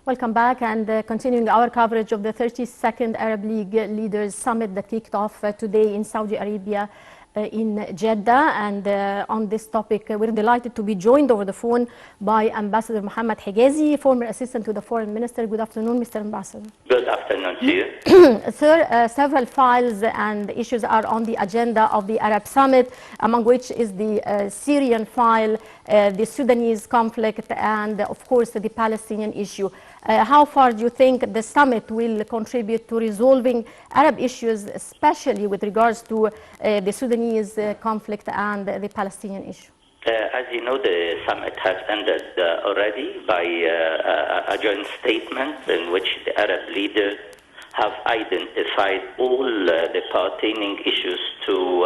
Welcome back, and continuing our coverage of the 32nd Arab League Leaders Summit that kicked off today in Saudi Arabia in Jeddah. And on this topic, we're delighted to be joined over the phone by Ambassador Mohamed Hegazy, former assistant to the Foreign Minister. Good afternoon, Mr. Ambassador. Good afternoon to you. Sir, several files and issues are on the agenda of the Arab Summit, among which is the Syrian file, the Sudanese conflict, and of course the Palestinian issue. How far do you think the summit will contribute to resolving Arab issues, especially with regards to the Sudanese conflict and the Palestinian issue? As you know, the summit has ended already by a joint statement in which the Arab leaders have identified all the pertaining issues to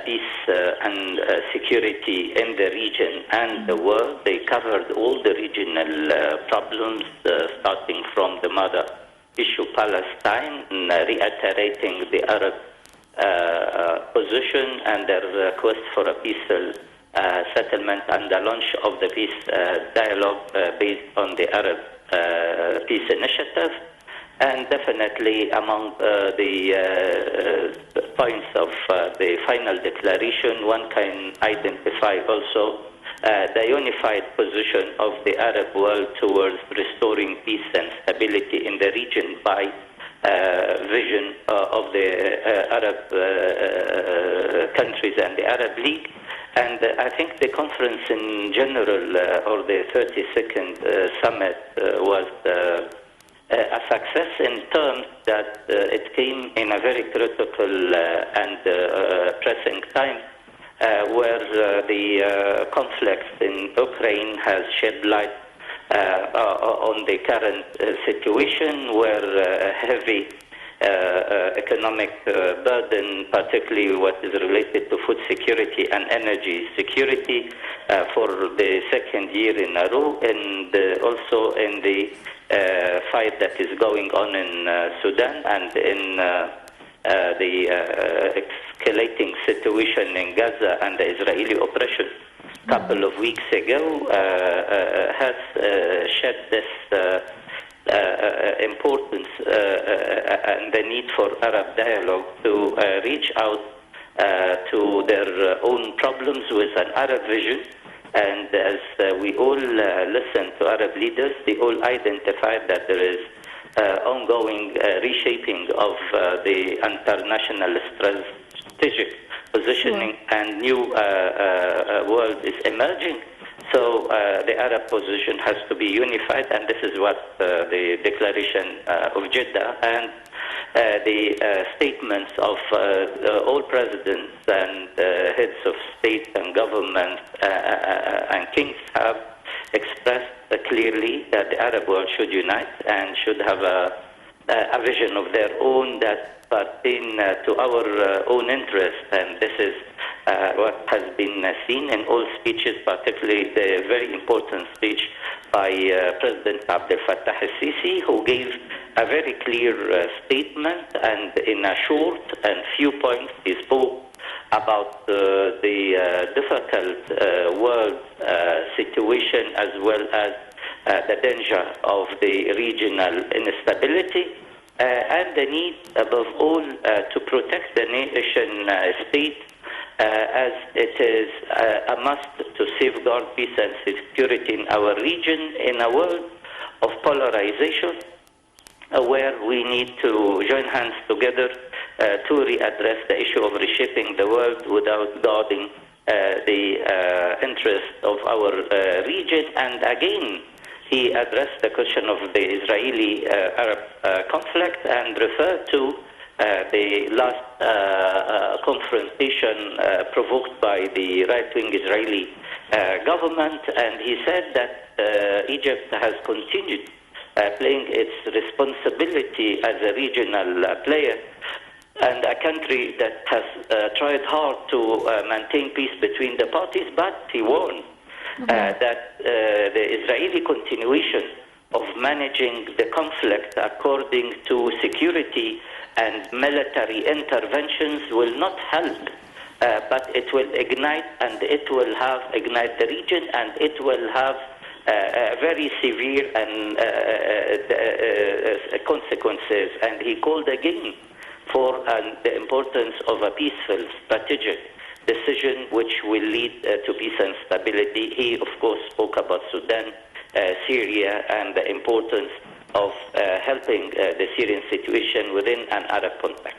peace and security in the region and the world. They covered all the regional problems, starting from the mother issue, Palestine, reiterating the Arab position and their request for a peaceful settlement and the launch of the peace dialogue based on the Arab Peace Initiative. And definitely among the points of the final declaration, one can identify also the unified position of the Arab world towards restoring peace and stability in the region by vision of the Arab countries and the Arab League. And I think the conference in general, or the 32nd summit, was a success in terms that it came in a very critical and pressing time where the conflict in Ukraine has shed light on the current situation, where heavy economic burden, particularly what is related to food security and energy security for the second year in a row, and also in the fight that is going on in Sudan and in the escalating situation in Gaza and the Israeli oppression a couple of weeks ago has shed this importance and the need for Arab dialogue to reach out to their own problems with an Arab vision. And as we all listen to Arab leaders, they all identified that there is ongoing reshaping of the international strategic positioning, and new world is emerging. So the Arab position has to be unified, and this is what the declaration of Jeddah and the statements of all presidents and heads of state and government and kings have expressed clearly that the Arab world should unite and should have a vision of their own that pertain to our own interests. And this is what has been seen in all speeches, particularly the very important speech by President Abdel Fattah al-Sisi, who gave a very clear statement, and in a short and few points he spoke about the difficult world situation, as well as the danger of the regional instability, and the need above all to protect the nation state, as it is a must to safeguard peace and security in our region, in a world of polarization, where we need to join hands together to readdress the issue of reshaping the world without guarding the interest of our region. And again, he addressed the question of the Israeli-Arab conflict and referred to the last confrontation provoked by the right-wing Israeli government. And he said that Egypt has continued playing its responsibility as a regional player and a country that has tried hard to maintain peace between the parties, but he warned that the Israeli continuation of managing the conflict according to security and military interventions will not help, but it will ignite, and it will have ignite the region, and it will have very severe and consequences, and he called again for the importance of a peaceful, strategic decision which will lead to peace and stability. He, of course, spoke about Sudan, Syria, and the importance of helping the Syrian situation within an Arab context.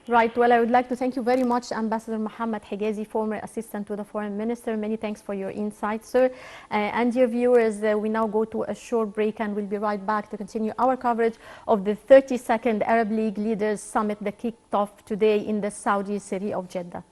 Right. Well, I would like to thank you very much, Ambassador Mohamed Hegazy, former assistant to the foreign minister. Many thanks for your insights, sir. And dear viewers, we now go to a short break and we'll be right back to continue our coverage of the 32nd Arab League Leaders Summit that kicked off today in the Saudi city of Jeddah.